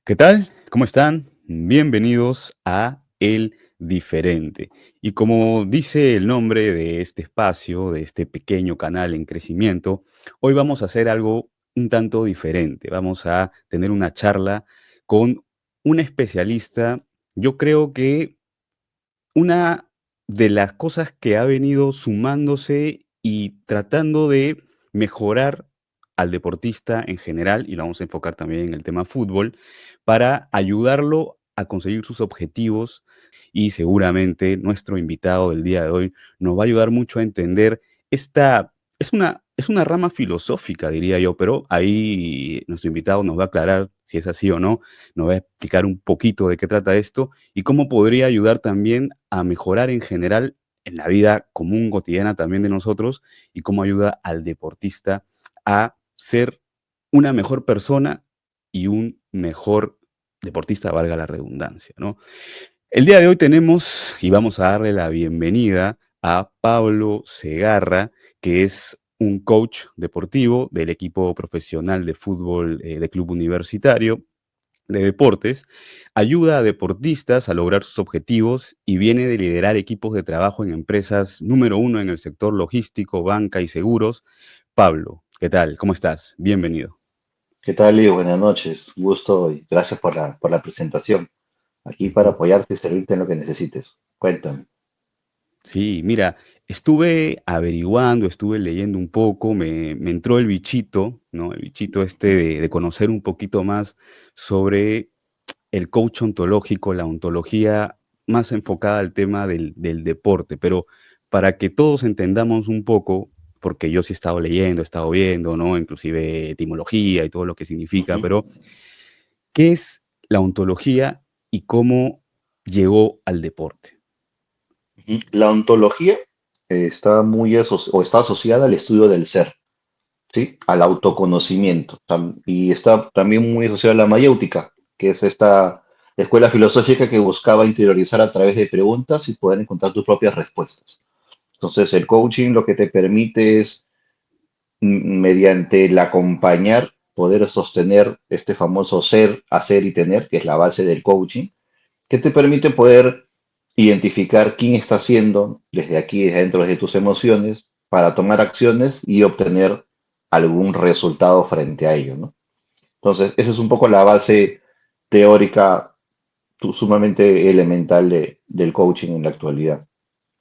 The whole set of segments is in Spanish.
¿Qué tal? ¿Cómo están? Bienvenidos a El Diferente. Y como dice el nombre de este espacio, de este pequeño canal en crecimiento, hoy vamos a hacer algo un tanto diferente. Vamos a tener una charla con un especialista. Yo creo que una de las cosas que ha venido sumándose y tratando de mejorar al deportista en general, y lo vamos a enfocar también en el tema fútbol, para ayudarlo a conseguir sus objetivos. Y seguramente nuestro invitado del día de hoy nos va a ayudar mucho a entender esta, es una rama filosófica, diría yo, pero ahí nuestro invitado nos va a aclarar si es así o no, nos va a explicar un poquito de qué trata esto y cómo podría ayudar también a mejorar en general en la vida común, cotidiana también de nosotros, y cómo ayuda al deportista a ser una mejor persona y un mejor deportista, valga la redundancia, ¿no? El día de hoy tenemos y vamos a darle la bienvenida a Pablo Segarra, que es un coach deportivo del equipo profesional de fútbol de Club Universitario de Deportes, ayuda a deportistas a lograr sus objetivos y viene de liderar equipos de trabajo en empresas número uno en el sector logístico, banca y seguros. Pablo, ¿qué tal? ¿Cómo estás? Bienvenido. ¿Qué tal, Leo? Buenas noches. Gusto y gracias por la presentación. Aquí para Ujú. apoyarte y servirte en lo que necesites. Cuéntame. Sí, mira, estuve averiguando, estuve leyendo un poco, me entró el bichito, ¿no? El bichito este de conocer un poquito más sobre el coach ontológico, la ontología más enfocada al tema del deporte, pero para que todos entendamos un poco, porque yo sí he estado leyendo, he estado viendo, ¿no? Inclusive etimología y todo lo que significa, Ujú, pero ¿qué es la ontología y cómo llegó al deporte? ujú. La ontología está o está asociada al estudio del ser, ¿sí? Al autoconocimiento. Y está también muy asociada a la mayéutica, que es esta escuela filosófica que buscaba interiorizar a través de preguntas y poder encontrar tus propias respuestas. Entonces, el coaching lo que te permite es mediante el acompañar, poder sostener este famoso ser, hacer y tener, que es la base del coaching, que te permite poder identificar quién está haciendo desde aquí, desde dentro de tus emociones, para tomar acciones y obtener algún resultado frente a ello, ¿no? Entonces, esa es un poco la base teórica sumamente elemental del coaching en la actualidad.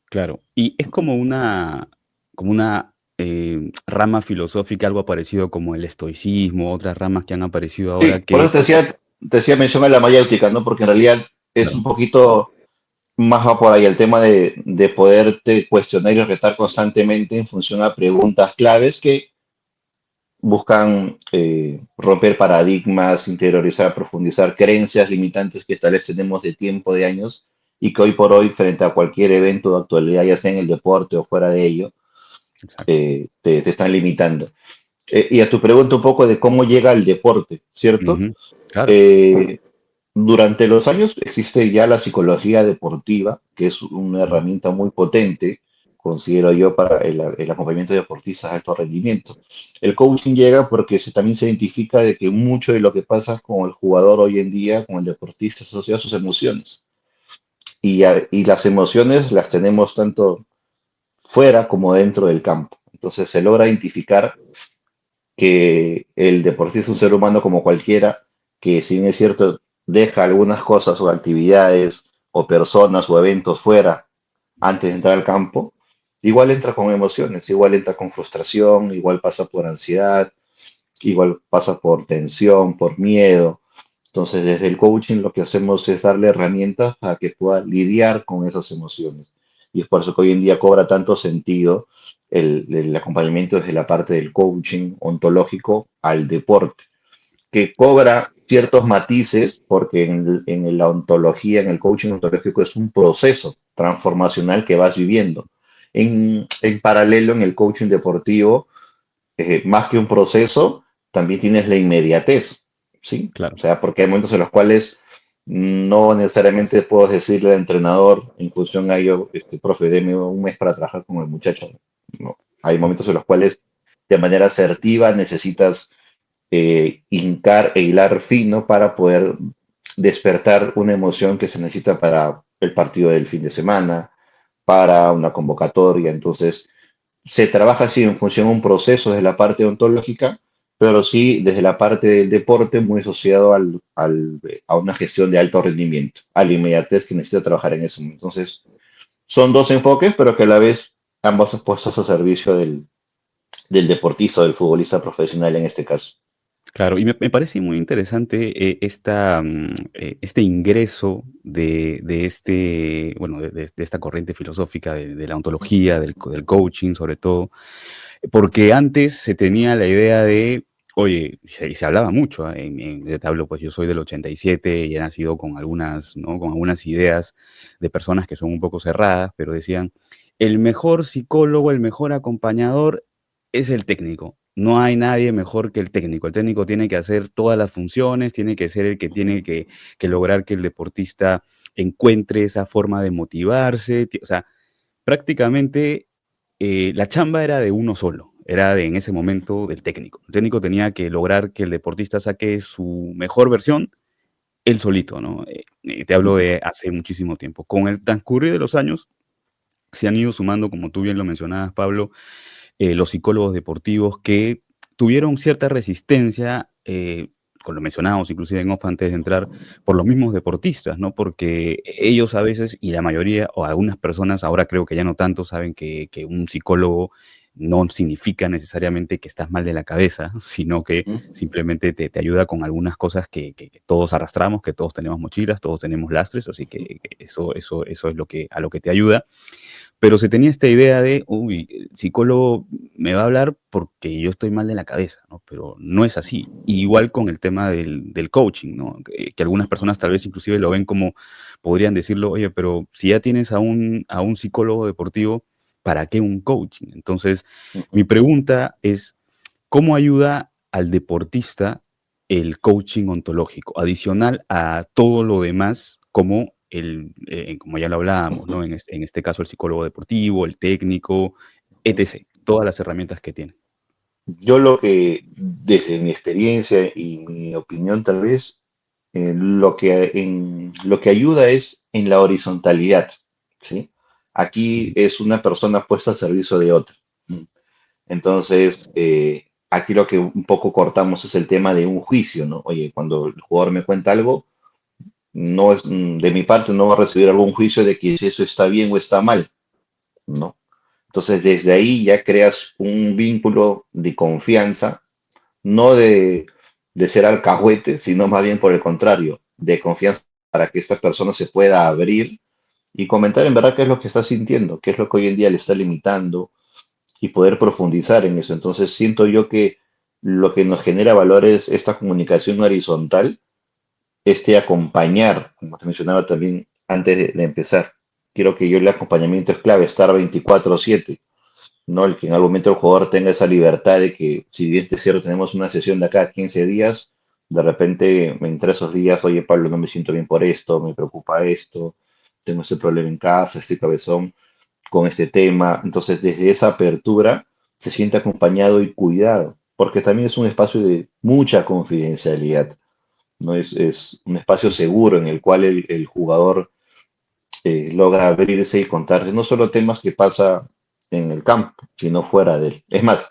Claro, y es como una rama filosófica, algo parecido como el estoicismo, otras ramas que han aparecido ahora Sí, por eso que, te decía mención a la mayéutica, ¿no? Porque en realidad es un claro, poquito más va por ahí el tema de poderte cuestionar y retar constantemente en función a preguntas claves que buscan romper paradigmas, interiorizar, profundizar creencias limitantes que tal vez tenemos de tiempo, de años, y que hoy por hoy, frente a cualquier evento de actualidad, ya sea en el deporte o fuera de ello, exacto. te están limitando. Y a tu pregunta un poco de cómo llega al deporte, ¿cierto? Ujú, claro. Eh, Durante los años existe ya la psicología deportiva, que es una Ujú, herramienta muy potente, considero yo, para el acompañamiento de deportistas de alto rendimiento. El coaching llega porque también se identifica de que mucho de lo que pasa con el jugador hoy en día, con el deportista, es asociado a sus emociones. Y las emociones las tenemos tanto fuera como dentro del campo. Entonces se logra identificar que el deportista es un ser humano como cualquiera, que si bien es cierto, deja algunas cosas o actividades o personas o eventos fuera antes de entrar al campo, igual entra con emociones, igual entra con frustración, igual pasa por ansiedad, igual pasa por tensión, por miedo. Entonces, desde el coaching lo que hacemos es darle herramientas para que pueda lidiar con esas emociones. Y es por eso que hoy en día cobra tanto sentido el acompañamiento desde la parte del coaching ontológico al deporte, que cobra ciertos matices, porque en la ontología, en el coaching ontológico, es un proceso transformacional que vas viviendo. En paralelo, en el coaching deportivo, más que un proceso, también tienes la inmediatez, ¿sí? O claro. sea, porque hay momentos en los cuales no necesariamente puedo decirle al entrenador en función a ello, profe, deme un mes para trabajar con el muchacho. No. Hay momentos en los cuales de manera asertiva necesitas hincar e hilar fino para poder despertar una emoción que se necesita para el partido del fin de semana, para una convocatoria. Entonces, se trabaja así en función de un proceso desde la parte ontológica, pero sí desde la parte del deporte muy asociado a una gestión de alto rendimiento, a la inmediatez que necesita trabajar en eso. Entonces, son dos enfoques, pero que a la vez ambos puestos a servicio del deportista o del futbolista profesional en este caso. Claro, y me parece muy interesante, este ingreso de este, bueno, de esta corriente filosófica de la ontología, del coaching, sobre todo, porque antes se tenía la idea de, oye, se hablaba mucho, yo te hablo, pues yo soy del 87 y he nacido con algunas, ¿no? Con algunas ideas de personas que son un poco cerradas, pero decían, el mejor psicólogo, el mejor acompañador es el técnico. No hay nadie mejor que el técnico. El técnico tiene que hacer todas las funciones, tiene que ser el que tiene que lograr que el deportista encuentre esa forma de motivarse. O sea, prácticamente la chamba era de uno solo, era en ese momento del técnico. El técnico tenía que lograr que el deportista saque su mejor versión él solito, ¿no? Te hablo Ujú, de hace muchísimo tiempo. Con el transcurrir de los años se han ido sumando, como tú bien lo mencionabas, Pablo, los psicólogos deportivos que tuvieron cierta resistencia, con lo mencionábamos inclusive en off antes de entrar, por los mismos deportistas, ¿no? Porque ellos a veces, y la mayoría, o algunas personas, ahora creo que ya no tanto, saben que un psicólogo no significa necesariamente que estás mal de la cabeza, sino que ujú, simplemente te ayuda con algunas cosas que todos arrastramos, que todos tenemos mochilas, todos tenemos lastres, así que eso es lo que, a lo que te ayuda. Pero se tenía esta idea de, uy, el psicólogo me va a hablar porque yo estoy mal de la cabeza, ¿no? Pero no es así. Y igual con el tema del coaching, ¿no? Que algunas personas tal vez inclusive lo ven como, podrían decirlo, oye, pero si ya tienes a un psicólogo deportivo, ¿para qué un coaching? Entonces, mi ujú. pregunta es, ¿cómo ayuda al deportista el coaching ontológico? Adicional a todo lo demás, como como ya lo hablábamos, ¿no? En este caso, el psicólogo deportivo, el técnico, etc. Todas las herramientas que tiene. Yo lo que, desde mi experiencia y mi opinión tal vez, lo que ayuda es en la horizontalidad, ¿sí? Aquí Ujú, es una persona puesta al servicio de otra. Entonces, aquí lo que un poco cortamos es el tema de un juicio, ¿no? Oye, cuando el jugador me cuenta algo, no es, de mi parte no va a recibir algún juicio de que si eso está bien o está mal, ¿no? Entonces, desde ahí ya creas un vínculo de confianza, no de ser alcahuete, sino más bien por el contrario, de confianza para que esta persona se pueda abrir y comentar en verdad qué es lo que está sintiendo, qué es lo que hoy en día le está limitando y poder profundizar en eso. Entonces, siento yo que lo que nos genera valor es esta comunicación horizontal, este acompañar, como te mencionaba también antes de empezar. Quiero que yo el acompañamiento es clave, estar 24/7, ¿no? El que en algún momento el jugador tenga esa libertad de que, si bien es cierto, tenemos una sesión de acá 15 días, de repente entre esos días, oye Pablo, no me siento bien por esto, me preocupa esto, tengo este problema en casa, estoy cabezón con este tema. Entonces, desde esa apertura se siente acompañado y cuidado, porque también es un espacio de mucha confidencialidad, ¿no? Es un espacio ujú. seguro en el cual el jugador logra abrirse y contarse no solo temas que pasa en el campo, sino fuera de él. Es más,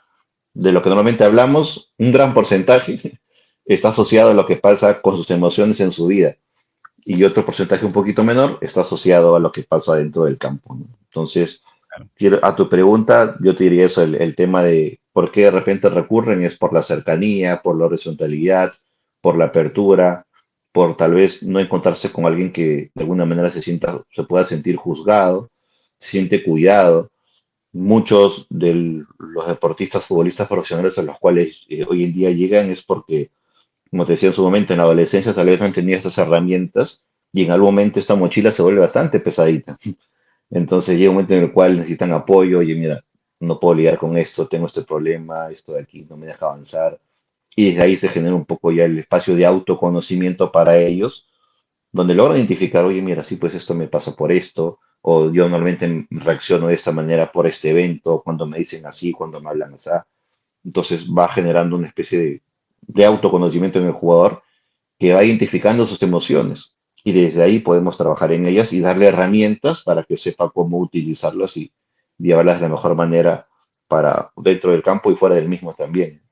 de lo que normalmente hablamos, un gran porcentaje está asociado a lo que pasa con sus emociones en su vida y otro porcentaje un poquito menor está asociado a lo que pasa dentro del campo, ¿no? Entonces, Claro. a tu pregunta, yo te diría eso, el tema de por qué de repente recurren es por la cercanía, por la horizontalidad, por la apertura, por tal vez no encontrarse con alguien que de alguna manera se pueda sentir juzgado, se siente cuidado. Muchos de los deportistas, futbolistas profesionales a los cuales hoy en día llegan es porque, como te decía en su momento, en la adolescencia tal vez no han tenido estas herramientas y en algún momento esta mochila se vuelve bastante pesadita. Entonces llega un momento en el cual necesitan apoyo, oye, mira, no puedo lidiar con esto, tengo este problema, esto de aquí no me deja avanzar. Y desde ahí se genera un poco ya el espacio de autoconocimiento para ellos, donde logran identificar, oye, mira, sí, pues esto me pasa por esto, o yo normalmente reacciono de esta manera por este evento, cuando me dicen así, cuando me hablan así. Entonces va generando una especie de autoconocimiento en el jugador que va identificando sus emociones. Y desde ahí podemos trabajar en ellas y darle herramientas para que sepa cómo utilizarlas y llevarlas de la mejor manera para dentro del campo y fuera del mismo también.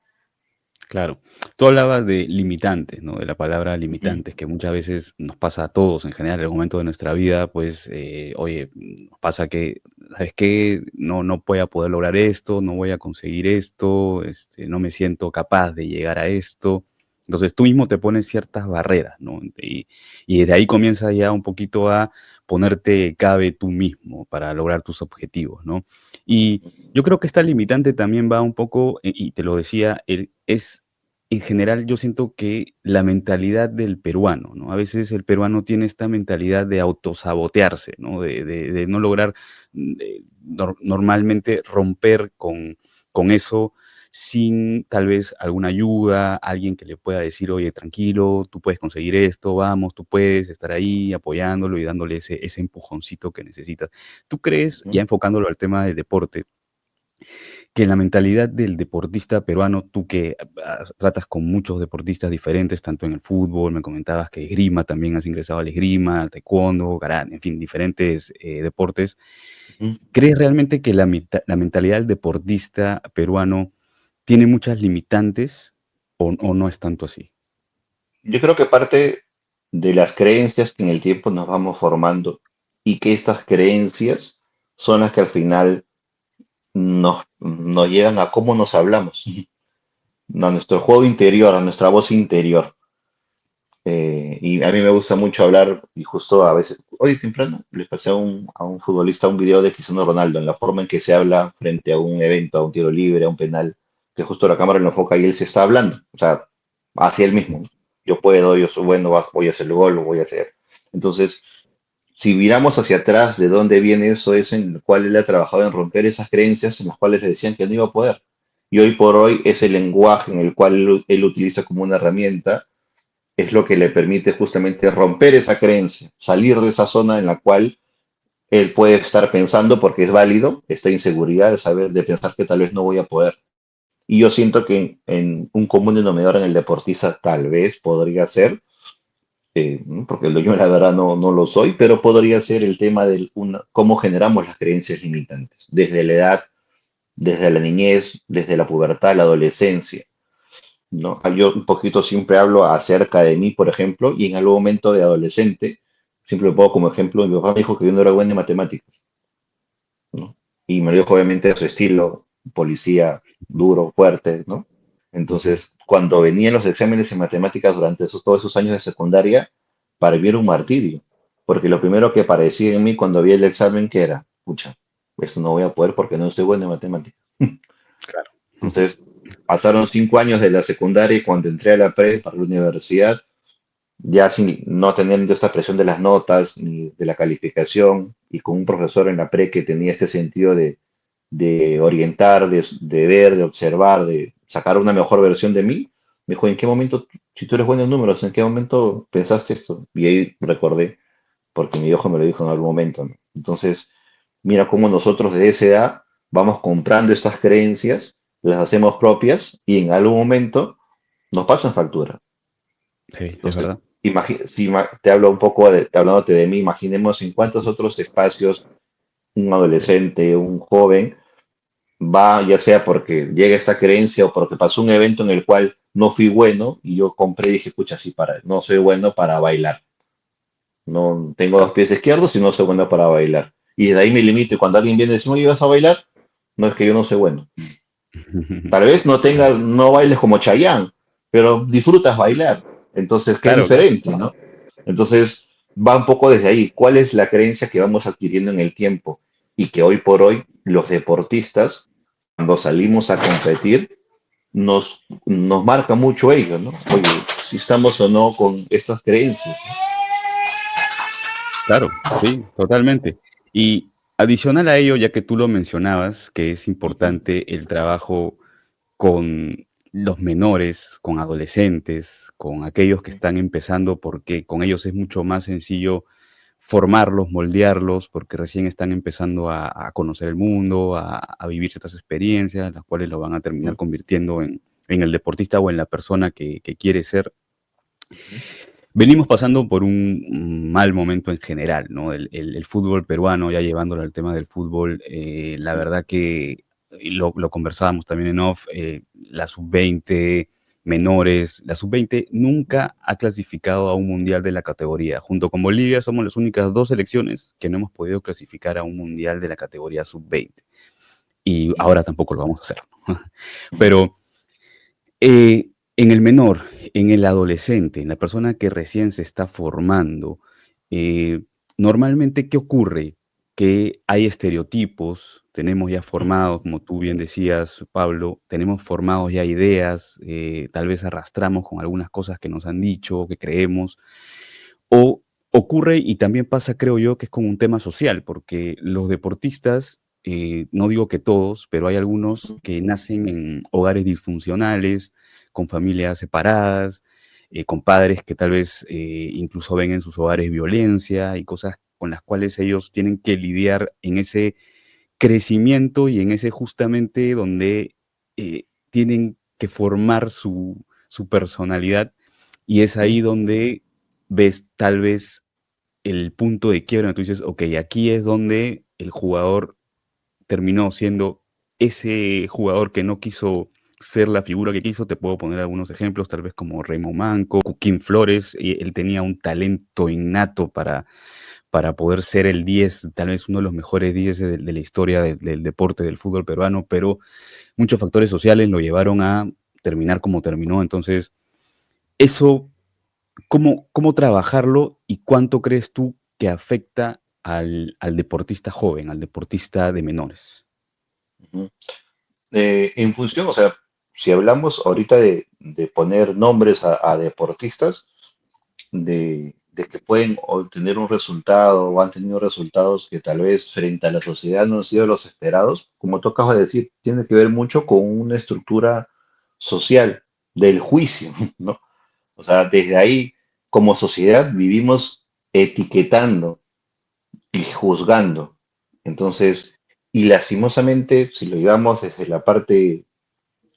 Claro. Tú hablabas de limitantes, ¿no? De la palabra Ujú, limitantes, que muchas veces nos pasa a todos en general, en algún momento de nuestra vida, pues, oye, nos pasa que, ¿sabes qué? No voy a poder lograr esto, no voy a conseguir esto, no me siento capaz de llegar a esto. Entonces tú mismo te pones ciertas barreras, ¿no? Y desde ahí comienzas ya un poquito a ponerte cabe tú mismo para lograr tus objetivos, ¿no? Y yo creo que esta limitante también va un poco, y te lo decía, es en general yo siento que la mentalidad del peruano, ¿no? A veces el peruano tiene esta mentalidad de autosabotearse, ¿no? De no lograr normalmente romper con eso sin tal vez alguna ayuda, alguien que le pueda decir, oye, tranquilo, tú puedes conseguir esto, vamos, tú puedes estar ahí apoyándolo y dándole ese empujoncito que necesitas. ¿Tú crees, ya ujú. enfocándolo al tema del deporte, que la mentalidad del deportista peruano, tú que tratas con muchos deportistas diferentes, tanto en el fútbol, me comentabas que esgrima también has ingresado al esgrima, al taekwondo, karate, en fin, diferentes deportes, Ujú. ¿crees realmente que la mentalidad del deportista peruano tiene muchas limitantes o no es tanto así? Yo creo que parte de las creencias que en el tiempo nos vamos formando y que estas creencias son las que al final nos llevan a cómo nos hablamos, a nuestro juego interior, a nuestra voz interior. Y a mí me gusta mucho hablar, y justo a veces, hoy temprano, les pasé a un futbolista un video de Cristiano Ronaldo, en la forma en que se habla frente a un evento, a un tiro libre, a un penal, que justo la cámara lo enfoca y él se está hablando, o sea, hacia él mismo. Yo puedo, yo soy bueno, voy a hacer el gol, lo voy a hacer. Entonces, si miramos hacia atrás de dónde viene eso, es en el cual él ha trabajado en romper esas creencias en las cuales le decían que no iba a poder. Y hoy por hoy ese lenguaje en el cual él utiliza como una herramienta es lo que le permite justamente romper esa creencia, salir de esa zona en la cual él puede estar pensando porque es válido esta inseguridad de saber, de pensar que tal vez no voy a poder. Y yo siento que en un común denominador en el deportista tal vez podría ser, ¿no? Porque yo la verdad no lo soy, pero podría ser el tema de cómo generamos las creencias limitantes, desde la edad, desde la niñez, desde la pubertad, la adolescencia. ¿No? Yo un poquito siempre hablo acerca de mí, por ejemplo, y en algún momento de adolescente, siempre lo pongo como ejemplo, mi papá me dijo que yo no era bueno en matemáticas, ¿no? Y me lo dijo obviamente a su estilo, policía duro, fuerte, ¿no? Ujú. Entonces, cuando venían los exámenes en matemáticas durante todos esos años de secundaria, para mí era un martirio, porque lo primero que parecía en mí cuando vi el examen que era, pucha, esto no voy a poder porque no estoy bueno en matemáticas. Claro. Entonces, pasaron 5 años de la secundaria y cuando entré a la pre para la universidad, ya sin no teniendo esta presión de las notas ni de la calificación y con un profesor en la pre que tenía este sentido de orientar, de ver, de observar, de sacar una mejor versión de mí, me dijo, ¿en qué momento, si tú eres bueno en números, en qué momento pensaste esto? Y ahí recordé, porque mi viejo me lo dijo en algún momento, ¿no? Entonces, mira cómo nosotros de esa edad vamos comprando estas creencias, las hacemos propias y en algún momento nos pasan factura. Sí, es Entonces, verdad. si te hablo un poco hablándote de mí, imaginemos en cuántos otros espacios un adolescente, un joven va, ya sea porque llega esta creencia o porque pasó un evento en el cual no fui bueno y yo compré y dije, escucha, sí, no soy bueno para bailar. No tengo dos Claro. pies izquierdos y no soy bueno para bailar. Y desde ahí me limito y cuando alguien viene y dice, oye, ¿vas a bailar? No es que yo no soy bueno. Tal vez no Claro. tengas, no bailes como Chayanne, pero disfrutas bailar. Entonces, qué Claro, claro. diferente, ¿no? Entonces, va un poco desde ahí. ¿Cuál es la creencia que vamos adquiriendo en el tiempo? Y que hoy por hoy los deportistas, cuando salimos a competir, nos marca mucho ello, ¿no? Oye, si estamos o no con estas creencias. Claro, sí, totalmente. Y adicional a ello, ya que tú lo mencionabas, que es Ujú, importante el trabajo con los menores, con adolescentes, con aquellos que ujú, están empezando, porque con ellos es mucho más sencillo formarlos, moldearlos, porque recién están empezando a conocer el mundo, a vivir ciertas experiencias, las cuales lo van a terminar ujú, convirtiendo en el deportista o en la persona que quiere ser. Ujú, Venimos pasando por un mal momento en general, ¿no? El fútbol peruano, ya llevándolo al tema del fútbol, la sí, verdad que y lo conversábamos también en off, la sub-20 menores, la sub-20 nunca ha clasificado a un mundial de la categoría. Junto con Bolivia somos las únicas dos selecciones que no hemos podido clasificar a un mundial de la categoría sub-20. Y ujú, ahora tampoco lo vamos a hacer. ujú, Pero en el menor, en el adolescente, en la persona que recién se está formando, eh, normalmente, ¿qué ocurre? Que hay estereotipos, tenemos ya formados, como tú bien decías, Pablo, tenemos formados ya ideas, tal vez arrastramos con algunas cosas que nos han dicho, que creemos, o ocurre, y también pasa, creo yo, que es como un tema social, porque los deportistas, no digo que todos, pero hay algunos ujú, que nacen en hogares disfuncionales, con familias separadas, con padres que tal vez incluso ven en sus hogares violencia y cosas con las cuales ellos tienen que lidiar en ese crecimiento y en ese justamente donde tienen que formar su personalidad, y es ujú, ahí donde ves tal vez el punto de quiebra, donde tú dices, ok, aquí es donde el jugador terminó siendo ese jugador que no quiso ser la figura que quiso. Te puedo poner algunos ejemplos, tal vez como Raymond Manco, Joaquín Flores, y él tenía un talento innato para poder ser el 10, tal vez uno de los mejores 10 de la historia del deporte del fútbol peruano, pero muchos factores sociales lo llevaron a terminar como terminó. Entonces, eso, ¿cómo trabajarlo y cuánto crees tú que afecta al deportista joven, al deportista de menores? ujú. En función, o sea, si hablamos ahorita de poner nombres a deportistas, de que pueden obtener un resultado o han tenido resultados que tal vez frente a la sociedad no han sido los esperados, como tú acabas de decir, tiene que ver mucho con una estructura social del juicio, ¿no? O sea, desde ahí, como sociedad, vivimos etiquetando y juzgando. Entonces, y lastimosamente, si lo llevamos desde la parte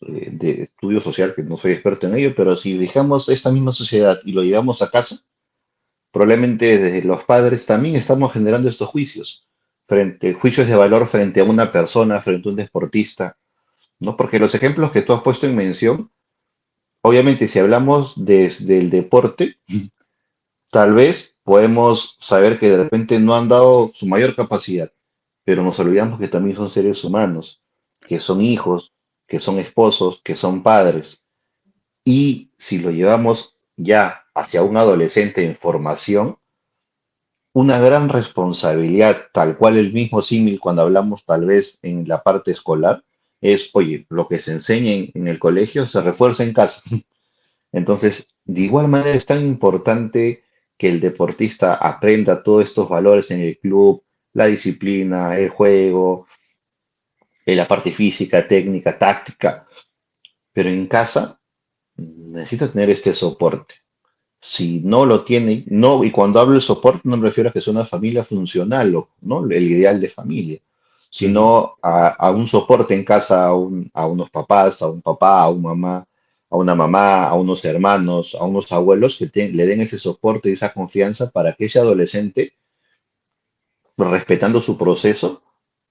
de estudio social, que no soy experto en ello, pero si dejamos esta misma sociedad y lo llevamos a casa, probablemente desde los padres también estamos generando estos juicios, juicios de valor frente a una persona, frente a un deportista, ¿no? Porque los ejemplos que tú has puesto en mención, obviamente si hablamos desde el deporte, tal vez podemos saber que de repente no han dado su mayor capacidad, pero nos olvidamos que también son seres humanos, que son hijos, que son esposos, que son padres. Y si lo llevamos ya hacia un adolescente en formación, una gran responsabilidad, tal cual el mismo símil cuando hablamos tal vez en la parte escolar, es, oye, lo que se enseña en el colegio se refuerza en casa. Entonces, de igual manera es tan importante que el deportista aprenda todos estos valores en el club, la disciplina, el juego, la parte física, técnica, táctica, pero en casa necesita tener este soporte. Si no lo tiene, no, y cuando hablo de soporte no me refiero a que sea una familia funcional, ¿no? El ideal de familia, Ujú. sino a un soporte en casa, a unos papás, a un papá, a una mamá, a una mamá, a unos hermanos, a unos abuelos que le den ese soporte y esa confianza para que ese adolescente, respetando su proceso,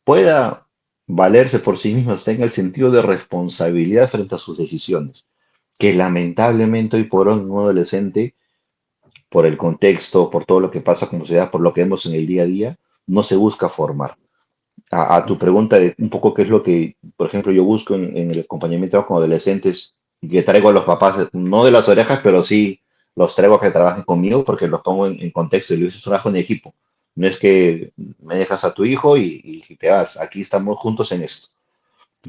pueda valerse por sí mismo, tenga el sentido de responsabilidad frente a sus decisiones, que lamentablemente hoy por hoy un adolescente por el contexto, por todo lo que pasa como sociedad, por lo que vemos en el día a día, no se busca formar. A tu pregunta de un poco qué es lo que, por ejemplo, yo busco en el acompañamiento con adolescentes, y que traigo a los papás, no de las orejas, pero sí los traigo a que trabajen conmigo porque los pongo en contexto y les digo, es un trabajo en equipo. No es que me dejas a tu hijo y te vas, aquí estamos juntos en esto.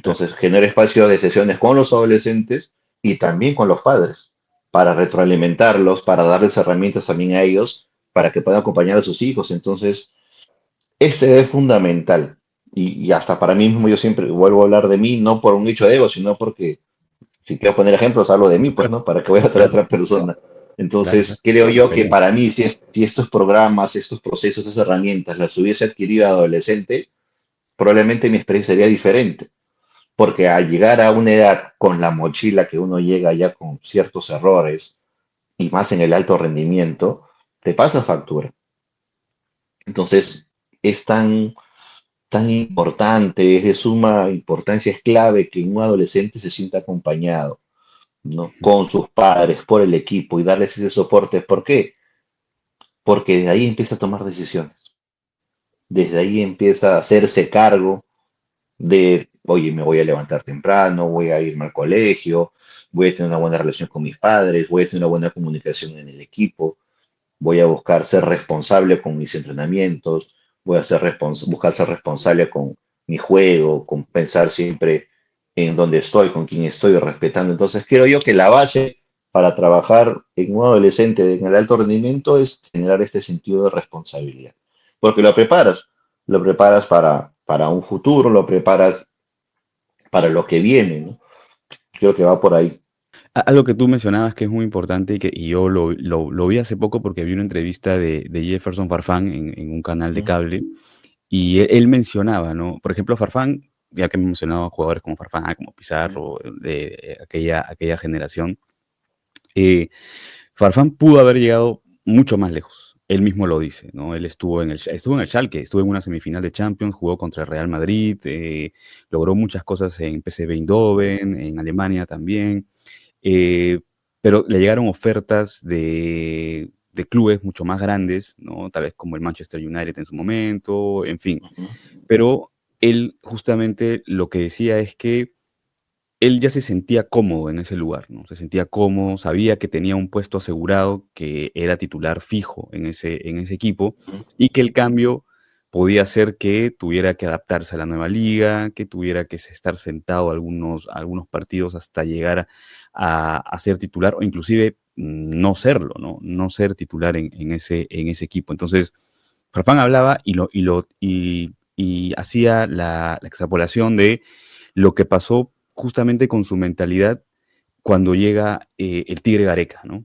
Claro. Entonces, genera espacios de sesiones con los adolescentes y también con los padres, para retroalimentarlos, para darles herramientas también a ellos, para que puedan acompañar a sus hijos. Entonces, ese es fundamental. Y hasta para mí mismo yo siempre vuelvo a hablar de mí, no por un hecho de ego, sino porque si quiero poner ejemplos, hablo de mí, pues, Claro, ¿no? Para que vaya a traer a claro, otra persona. claro, Entonces, claro. creo yo que Excelente. para mí, si estos programas, estos procesos, estas herramientas las hubiese adquirido adolescente, probablemente mi experiencia sería diferente, porque al llegar a una edad con la mochila que uno llega ya con ciertos errores, y más en el alto rendimiento, te pasa factura. Entonces, es tan importante, es de suma importancia, es clave que un adolescente se sienta acompañado, ¿no? Con sus padres, por el equipo y darles ese soporte. ¿Por qué? Porque desde ahí empieza a tomar decisiones. Desde ahí empieza a hacerse cargo de, oye, me voy a levantar temprano, voy a irme al colegio, voy a tener una buena relación con mis padres, voy a tener una buena comunicación en el equipo, voy a buscar ser responsable con mis entrenamientos, voy a buscar ser responsable con mi juego, con pensar siempre en dónde estoy, con quién estoy, respetando. Entonces, creo yo que la base para trabajar en un adolescente en el alto rendimiento es generar este sentido de responsabilidad. Porque lo preparas para un futuro, lo preparas para lo que viene, ¿no? Creo que va por ahí. Algo que tú mencionabas que es muy importante y yo lo vi hace poco porque vi una entrevista de Jefferson Farfán en un canal de Ujú, cable y él mencionaba, ¿no? Por ejemplo, Farfán, ya que hemos mencionado jugadores como Farfán, como ujú, Pizarro, de aquella generación, eh, Farfán pudo haber llegado mucho más lejos. Él mismo lo dice, ¿no? Él estuvo en el Schalke, estuvo en una semifinal de Champions, jugó contra el Real Madrid, logró muchas cosas en PSV Eindhoven, en Alemania también. Eh, pero le llegaron ofertas de clubes mucho más grandes, ¿no? Tal vez como el Manchester United en su momento, en fin. ujú, Pero él justamente lo que decía es que él ya se sentía cómodo en ese lugar, ¿no? Se sentía cómodo, sabía que tenía un puesto asegurado, que era titular fijo en ese equipo, ujú, y que el cambio podía hacer que tuviera que adaptarse a la nueva liga, que tuviera que estar sentado algunos partidos hasta llegar a ser titular, o inclusive no serlo, ¿no? No ser titular en ese equipo. Entonces, Farfán hablaba y hacía la extrapolación de lo que pasó justamente con su mentalidad cuando llega el Tigre Gareca, ¿no?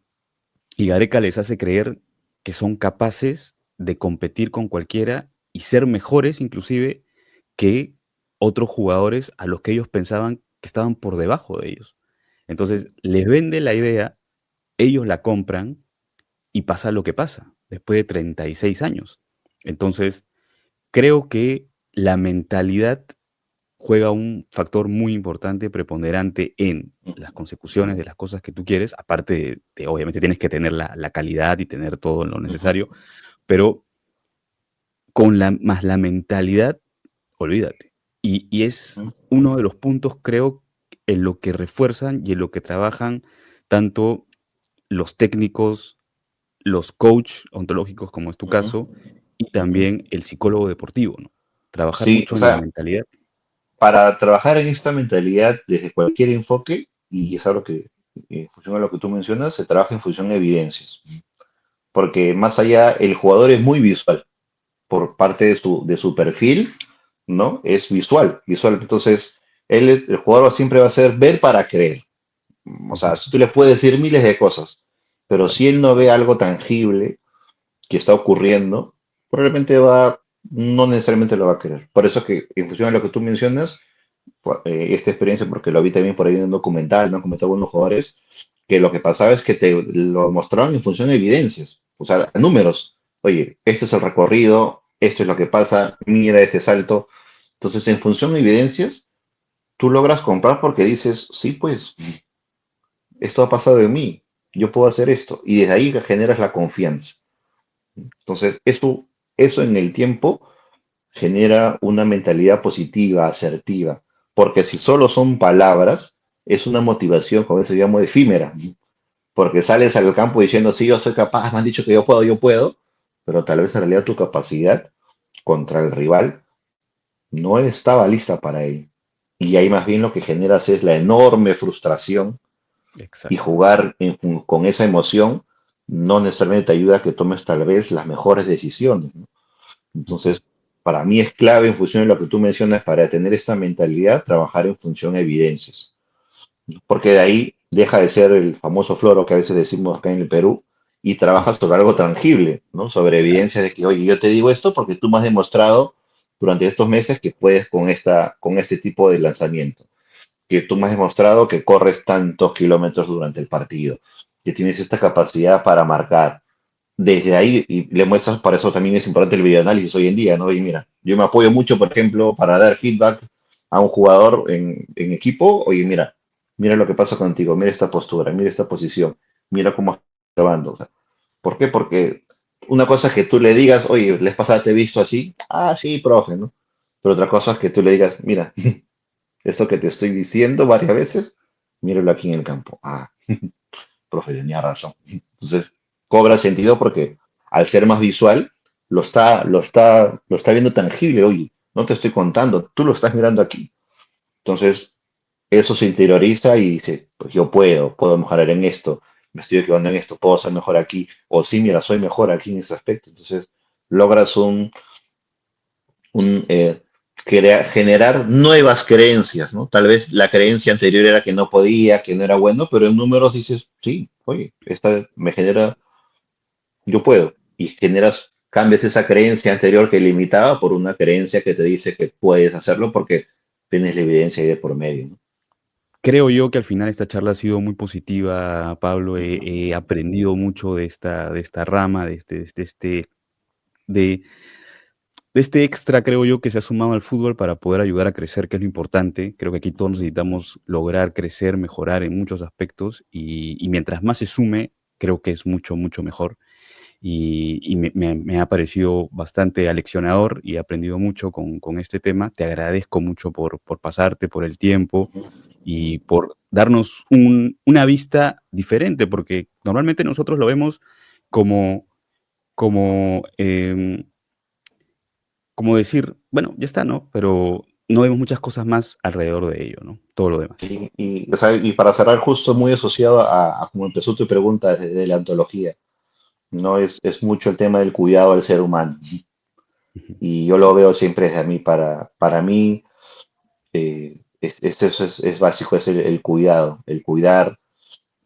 Y Gareca les hace creer que son capaces de competir con cualquiera y ser mejores inclusive que otros jugadores a los que ellos pensaban que estaban por debajo de ellos. Entonces les vende la idea, ellos la compran y pasa lo que pasa después de 36 años. Entonces creo que la mentalidad juega un factor muy importante, preponderante en las ujú, consecuciones de las cosas que tú quieres, aparte obviamente tienes que tener la calidad y tener todo lo ujú, necesario, pero más la mentalidad, olvídate. Y es ujú, uno de los puntos, creo, en lo que refuerzan y en lo que trabajan tanto los técnicos, los coach ontológicos, como es tu ujú, caso, y ujú. también el psicólogo deportivo, ¿no? Trabajar Sí, o mucho en la sea, mentalidad. para trabajar en esta mentalidad desde cualquier enfoque, y es algo que, en función a lo que tú mencionas, se trabaja en función de evidencias. Porque más allá, el jugador es muy visual, por parte de su perfil, ¿no? Es visual, visual. Entonces, el jugador siempre va a ser ver para creer. O sea, Ujú, tú le puedes decir miles de cosas, pero claro. si él no ve algo tangible que está ocurriendo, probablemente no necesariamente lo va a querer. Por eso que, en función de lo que tú mencionas, esta experiencia, porque lo vi también por ahí en un documental, me han comentado algunos jugadores, que lo que pasaba es que te lo mostraron en función de evidencias, o sea, números. Oye, este es el recorrido, esto es lo que pasa, mira este salto. Entonces, en función de evidencias, tú logras comprar porque dices, sí, pues, esto ha pasado en mí, yo puedo hacer esto. Y desde ahí generas la confianza. Entonces, eso en el tiempo genera una mentalidad positiva, asertiva, porque si solo son palabras, es una motivación, como eso llamo efímera, porque sales al campo diciendo, sí, yo soy capaz, me han dicho que yo puedo, pero tal vez en realidad tu capacidad contra el rival no estaba lista para ello. Y ahí más bien lo que generas es la enorme frustración y Exacto. jugar con esa emoción no necesariamente te ayuda a que tomes tal vez las mejores decisiones, ¿no? Ujú. Entonces, para mí es clave en función de lo que tú mencionas para tener esta mentalidad, trabajar en función de evidencias, ¿no? Porque de ahí deja de ser el famoso floro que a veces decimos acá en el Perú y trabajas sobre algo tangible, ¿no? Sobre Claro. evidencias de que, oye, yo te digo esto porque tú me has demostrado durante estos meses que puedes con este tipo de lanzamiento. que tú me has demostrado que corres tantos kilómetros durante el partido, que tienes esta capacidad para marcar. Desde ahí, y le muestras, para eso también es importante el videoanálisis hoy en día, ¿no? Y mira, yo me apoyo mucho, por ejemplo, para dar feedback a un jugador en equipo. Oye, mira lo que pasa contigo, mira esta postura, mira esta posición, mira cómo estás grabando. O sea, ¿por qué? Porque una cosa es que tú le digas, oye, les pasada te he visto así, ah, sí, profe, ¿no? Pero otra cosa es que tú le digas, mira, esto que te estoy diciendo varias veces, míralo aquí en el campo. Ah, profe, tenía razón. Entonces, cobra sentido porque al ser más visual, lo está viendo tangible. Oye, no te estoy contando, tú lo estás mirando aquí. Entonces, eso se interioriza y dice, pues yo puedo mejorar en esto, me estoy equivocando en esto, puedo ser mejor aquí, o sí, mira, soy mejor aquí en ese aspecto. Entonces, logras un generar nuevas creencias, ¿no? Tal vez la creencia anterior era que no podía, que no era bueno, pero en números dices, sí, oye, esta me genera, yo puedo. Y cambias esa creencia anterior que limitaba por una creencia que te dice que puedes hacerlo porque tienes la evidencia ahí de por medio, ¿no? Creo yo que al final esta charla ha sido muy positiva, Pablo. He, Ujú. he aprendido mucho de esta rama, de, de este extra, creo yo, que se ha sumado al fútbol para poder ayudar a crecer, que es lo importante. Creo que aquí todos necesitamos lograr crecer, mejorar en muchos aspectos y mientras más se sume, creo que es mucho, mucho mejor. Y me ha parecido bastante aleccionador y he aprendido mucho con este tema. Te agradezco mucho por pasarte, por el tiempo y por darnos una vista diferente, porque normalmente nosotros lo vemos como, como, como decir, bueno, ya está, ¿no? Pero no vemos muchas cosas más alrededor de ello, ¿no? Todo lo demás. O sea, y para cerrar, justo muy asociado a como empezó tu pregunta de la antología, no es mucho el tema del cuidado al ser humano. Ujú. Y yo lo veo siempre desde a mí, para mí, eso es básico, es el cuidado, el cuidar,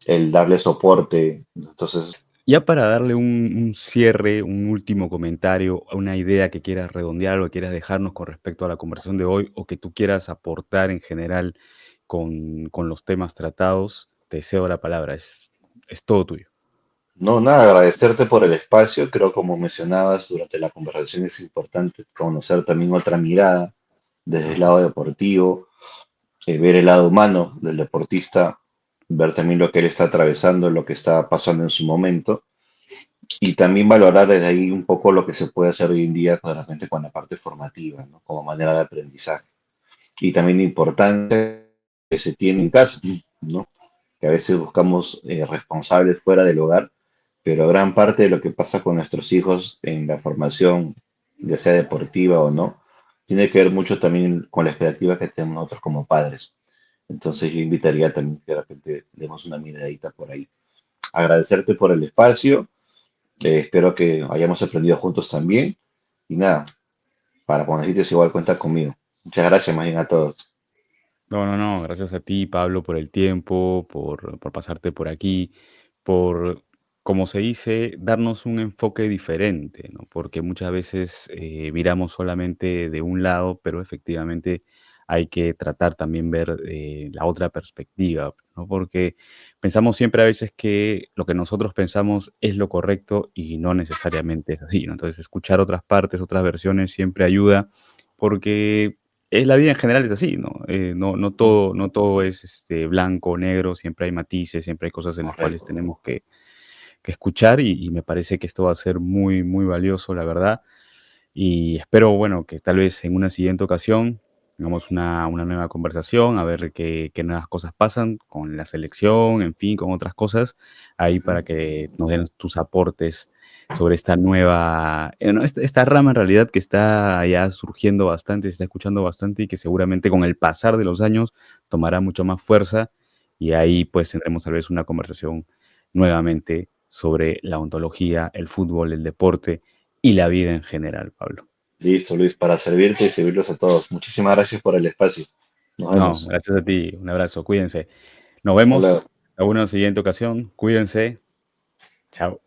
el darle soporte. Entonces, Ya para darle un cierre, un último comentario, una idea que quieras redondear o que quieras dejarnos con respecto a la conversación de hoy o que tú quieras aportar en general con los temas tratados, te cedo la palabra, es todo tuyo. no, nada, agradecerte por el espacio. Creo, como mencionabas durante la conversación, es importante conocer también otra mirada desde el lado deportivo, ver el lado humano del deportista, ver también lo que él está atravesando, lo que está pasando en su momento, y también valorar desde ahí un poco lo que se puede hacer hoy en día con, de repente, con la parte formativa, ¿no? Como manera de aprendizaje. Y también la importancia que se tiene en casa, ¿no? Que a veces buscamos responsables fuera del hogar, pero gran parte de lo que pasa con nuestros hijos en la formación, ya sea deportiva o no, tiene que ver mucho también con la expectativa que tenemos nosotros como padres. Entonces yo invitaría también que de repente demos una miradita por ahí. Agradecerte por el espacio, espero que hayamos aprendido juntos también. Y nada, para cuando necesites igual cuenta conmigo. Muchas gracias más bien a todos. No, no, no, gracias a ti, Pablo, por el tiempo, por pasarte por aquí, por, como se dice, darnos un enfoque diferente, ¿no? Porque muchas veces miramos solamente de un lado, pero efectivamente hay que tratar también ver la otra perspectiva, ¿no? Porque pensamos siempre a veces que lo que nosotros pensamos es lo correcto y no necesariamente es así, ¿no? Entonces, escuchar otras partes, otras versiones siempre ayuda porque es la vida en general es así, ¿no? ¿Mm? No todo es, blanco o negro, siempre hay matices, siempre hay cosas en las cuales Correcto. tenemos que escuchar y me parece que esto va a ser muy, muy valioso, la verdad. Y espero, bueno, que tal vez en una siguiente ocasión tengamos una nueva conversación, a ver qué nuevas cosas pasan con la selección, en fin, con otras cosas, ahí para que nos den tus aportes sobre esta nueva, no, esta rama en realidad que está ya surgiendo bastante, se está escuchando bastante y que seguramente con el pasar de los años tomará mucho más fuerza y ahí pues tendremos tal vez una conversación nuevamente sobre la ontología, el fútbol, el deporte y la vida en general, Pablo. Listo, Luis, para servirte y servirlos a todos. Muchísimas gracias por el espacio. Nos No, vemos. gracias a ti. Un abrazo. Cuídense. Nos Hasta luego. vemos en una siguiente ocasión. Cuídense. Chao.